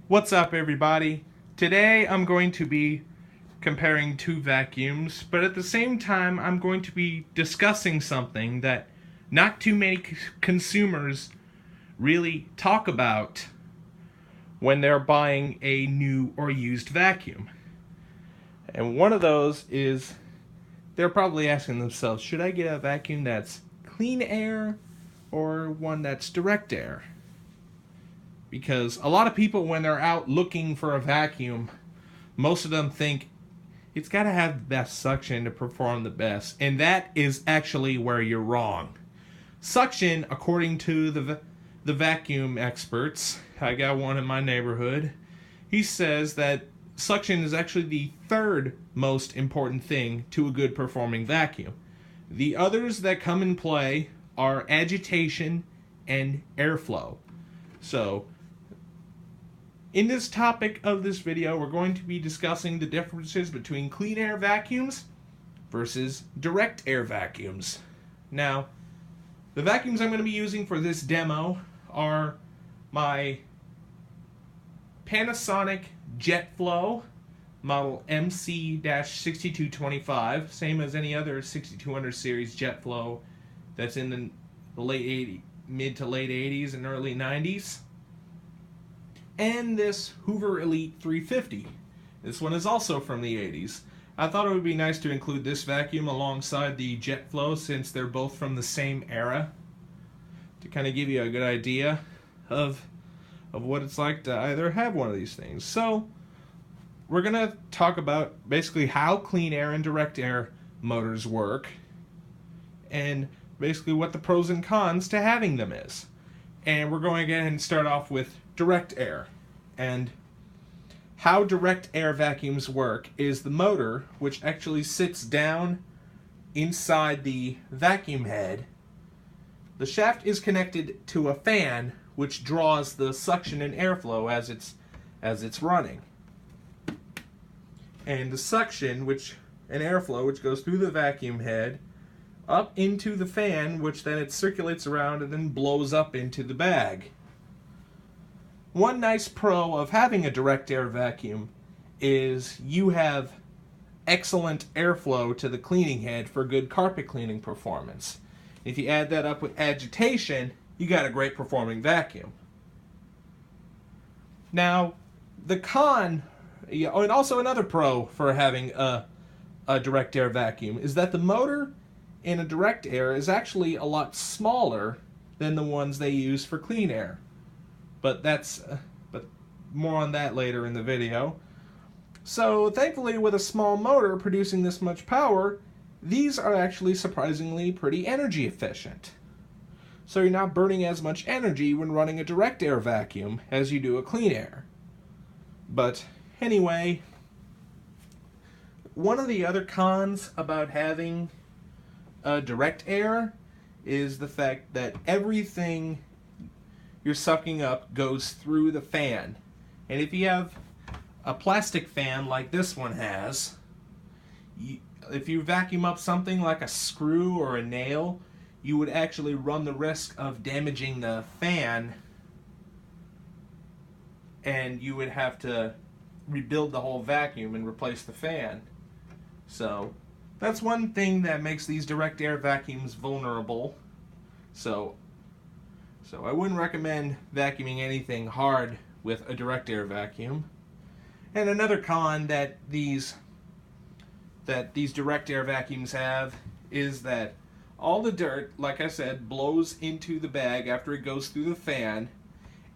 What's up, everybody? Today I'm going to be comparing two vacuums, but at the same time I'm going to be discussing something that not too many consumers really talk about when they're buying a new or used vacuum. And one of those is they're probably asking themselves, should I get a vacuum that's clean air or one that's direct air? Because a lot of people, when they're out looking for a vacuum, most of them think it's got to have the best suction to perform the best. And that is actually where you're wrong. Suction, according to the vacuum experts, I got one in my neighborhood, he says that suction is actually the third most important thing to a good performing vacuum. The others that come in play are agitation and airflow. So, in this topic of this video, we're going to be discussing the differences between clean air vacuums versus direct air vacuums. Now, the vacuums I'm going to be using for this demo are my Panasonic JetFlow model MC-6225, same as any other 6200 series JetFlow that's in the mid to late 80s and early 90s. And this Hoover Elite 350. This one is also from the 80s. I thought it would be nice to include this vacuum alongside the JetFlow since they're both from the same era, to kind of give you a good idea of what it's like to either have one of these things. So we're going to talk about basically how clean air and direct air motors work and basically what the pros and cons to having them is. And we're going to go ahead and start off with direct air. And how direct air vacuums work is the motor, which actually sits down inside the vacuum head. The shaft is connected to a fan, which draws the suction and airflow as it's running. And the suction and airflow, which goes through the vacuum head, up into the fan, which then it circulates around and then blows up into the bag. One nice pro of having a direct air vacuum is you have excellent airflow to the cleaning head for good carpet cleaning performance. If you add that up with agitation, you got a great performing vacuum. Now, the con, and also another pro for having a direct air vacuum, is that the motor in a direct air is actually a lot smaller than the ones they use for clean air. But more on that later in the video. So thankfully, with a small motor producing this much power, these are actually surprisingly pretty energy efficient. So you're not burning as much energy when running a direct air vacuum as you do a clean air. But anyway, one of the other cons about having direct air is the fact that everything you're sucking up goes through the fan. And if you have a plastic fan like this one has, if you vacuum up something like a screw or a nail, you would actually run the risk of damaging the fan, and you would have to rebuild the whole vacuum and replace the fan. So that's one thing that makes these direct air vacuums vulnerable. So I wouldn't recommend vacuuming anything hard with a direct air vacuum. And another con that these direct air vacuums have is that all the dirt, like I said, blows into the bag after it goes through the fan,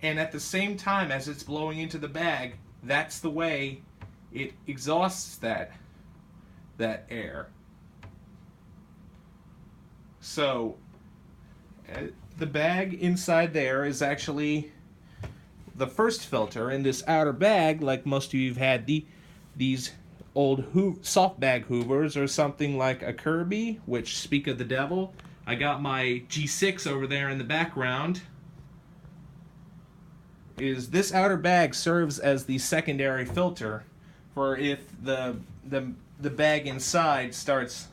and at the same time as it's blowing into the bag, that's the way it exhausts that air. So the bag inside there is actually the first filter, and this outer bag, like most of you have had these old soft bag Hoovers or something like a Kirby, which, speak of the devil, I got my G6 over there in the background, is this outer bag serves as the secondary filter for if the bag inside starts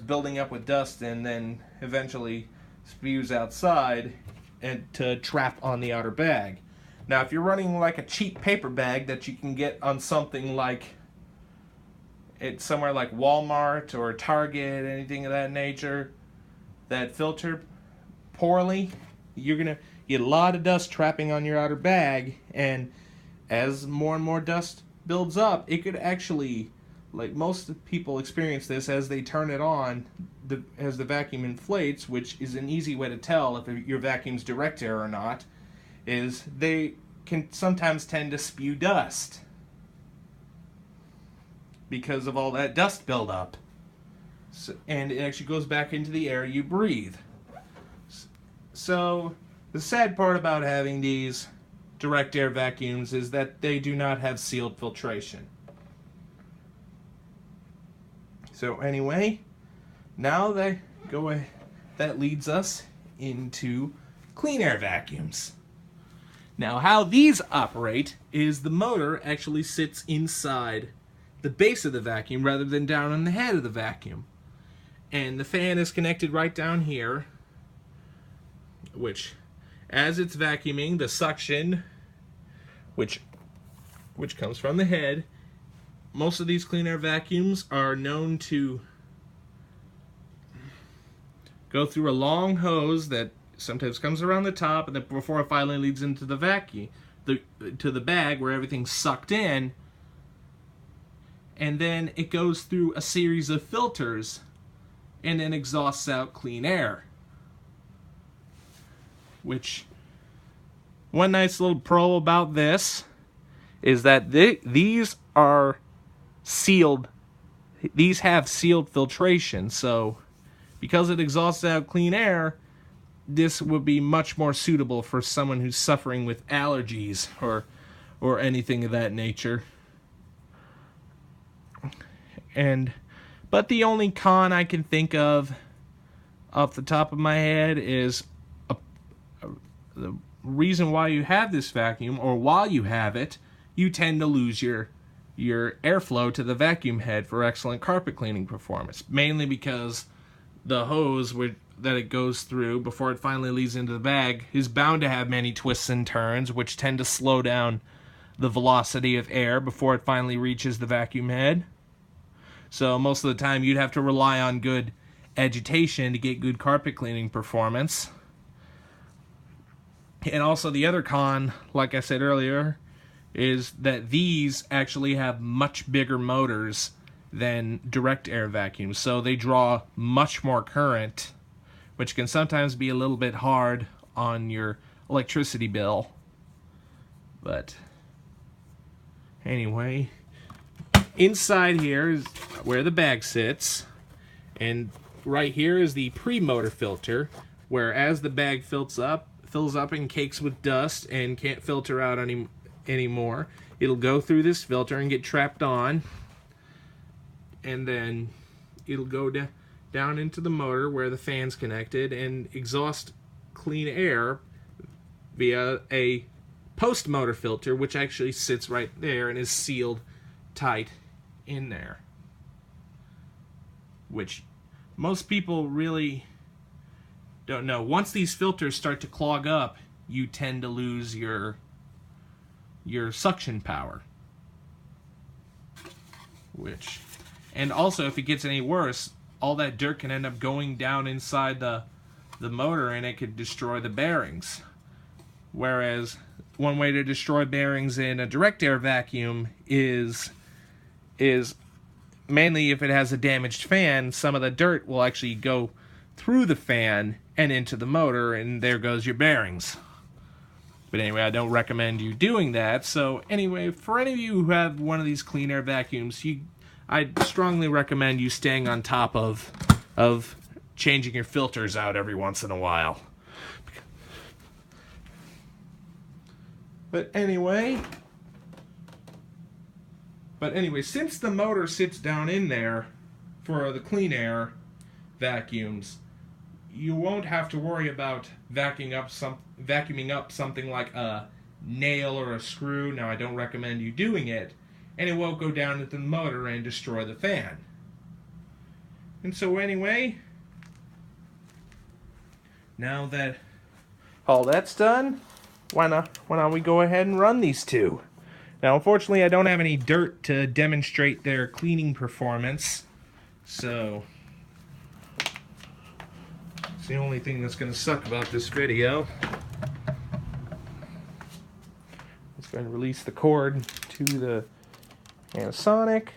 building up with dust and then eventually spews outside and to trap on the outer bag. Now, if you're running like a cheap paper bag that you can get on something like it's somewhere like Walmart or Target, anything of that nature, that filter poorly, you're gonna get a lot of dust trapping on your outer bag, and as more and more dust builds up, it could actually, like most people experience this as they turn it on, as the vacuum inflates, which is an easy way to tell if your vacuum's direct air or not, is they can sometimes tend to spew dust because of all that dust buildup. So, and it actually goes back into the air you breathe. So the sad part about having these direct air vacuums is that they do not have sealed filtration. So anyway, now that leads us into clean air vacuums. Now how these operate is the motor actually sits inside the base of the vacuum rather than down on the head of the vacuum. And the fan is connected right down here, which as it's vacuuming, the suction, which comes from the head, most of these clean air vacuums are known to go through a long hose that sometimes comes around the top, and then before it finally leads into the vacuum, to the bag where everything's sucked in, and then it goes through a series of filters and then exhausts out clean air. Which, one nice little pro about this is that these are sealed. These have sealed filtration, so because it exhausts out clean air, this would be much more suitable for someone who's suffering with allergies or anything of that nature. But the only con I can think of off the top of my head is the reason why you have this vacuum, or while you have it, you tend to lose your airflow to the vacuum head for excellent carpet cleaning performance, mainly because the hose that it goes through before it finally leads into the bag is bound to have many twists and turns, which tend to slow down the velocity of air before it finally reaches the vacuum head. So most of the time you'd have to rely on good agitation to get good carpet cleaning performance. And also the other con, like I said earlier, is that these actually have much bigger motors than direct air vacuums, so they draw much more current, which can sometimes be a little bit hard on your electricity bill. But anyway, inside here is where the bag sits, and right here is the pre-motor filter, where as the bag fills up and cakes with dust and can't filter out anymore, it'll go through this filter and get trapped on, and then it'll go down into the motor where the fan's connected and exhaust clean air via a post-motor filter, which actually sits right there and is sealed tight in there, which most people really don't know. Once these filters start to clog up, you tend to lose your suction power. And also, if it gets any worse, all that dirt can end up going down inside the motor, and it could destroy the bearings. Whereas one way to destroy bearings in a direct air vacuum is mainly if it has a damaged fan, some of the dirt will actually go through the fan and into the motor, and there goes your bearings. But anyway, I don't recommend you doing that. So anyway, for any of you who have one of these clean air vacuums, I'd strongly recommend you staying on top of changing your filters out every once in a while. But anyway, since the motor sits down in there for the clean air vacuums, you won't have to worry about vacuuming up something like a nail or a screw. Now, I don't recommend you doing it, and it won't go down into the motor and destroy the fan. And so anyway, now that all that's done, why not we go ahead and run these two? Now, unfortunately, I don't have any dirt to demonstrate their cleaning performance, so it's the only thing that's going to suck about this video. Let's go ahead and release the cord to the Panasonic.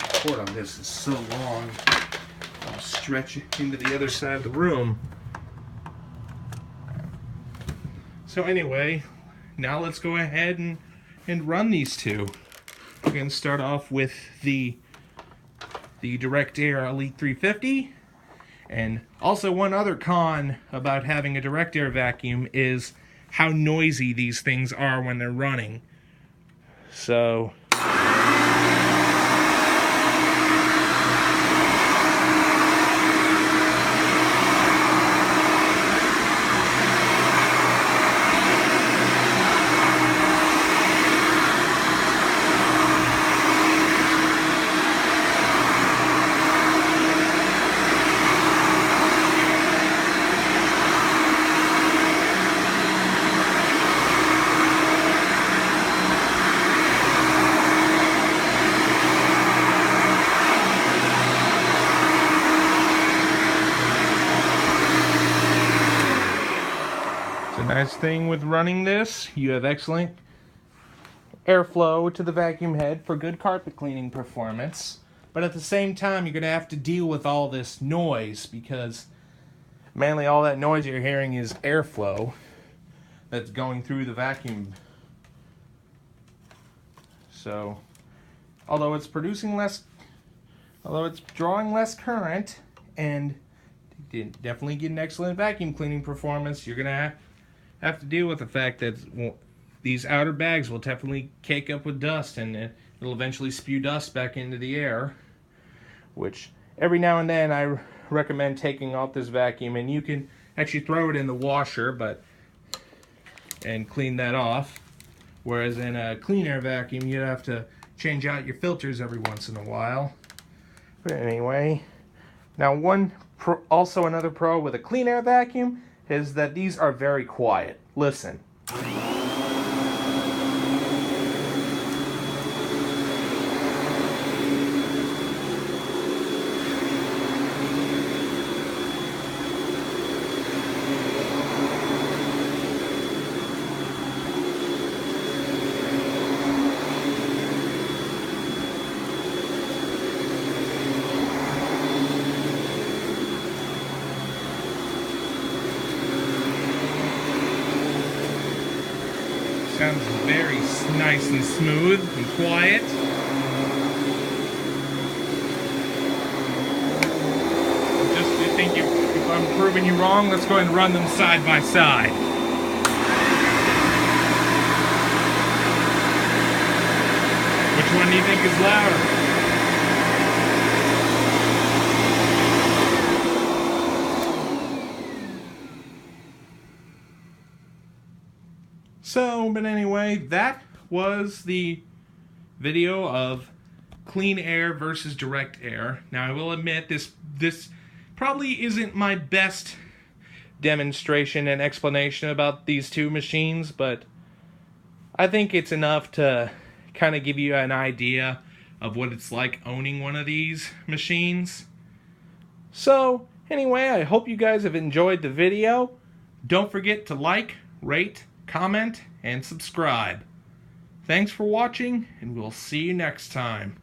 The cord on this is so long, I'll stretch it into the other side of the room. So anyway, now let's go ahead and run these two. We're going to start off with the Direct Air Elite 350. And also one other con about having a direct air vacuum is how noisy these things are when they're running. So the nice thing with running this, you have excellent airflow to the vacuum head for good carpet cleaning performance. But at the same time, you're going to have to deal with all this noise because mainly all that noise you're hearing is airflow that's going through the vacuum. So, although it's drawing less current and definitely get an excellent vacuum cleaning performance, you're going to have to deal with the fact that these outer bags will definitely cake up with dust, and it'll eventually spew dust back into the air, which every now and then I recommend taking out this vacuum, and you can actually throw it in the washer and clean that off, whereas in a clean air vacuum you have to change out your filters every once in a while. But anyway, now also another pro with a clean air vacuum is that these are very quiet. Listen. Sounds very nice and smooth and quiet. Just to think if I'm proving you wrong, let's go ahead and run them side by side. Which one do you think is louder? So, but anyway, that was the video of clean air versus direct air. Now, I will admit this probably isn't my best demonstration and explanation about these two machines, but I think it's enough to kind of give you an idea of what it's like owning one of these machines. So, anyway, I hope you guys have enjoyed the video. Don't forget to like, rate, comment, and subscribe. Thanks for watching, and we'll see you next time.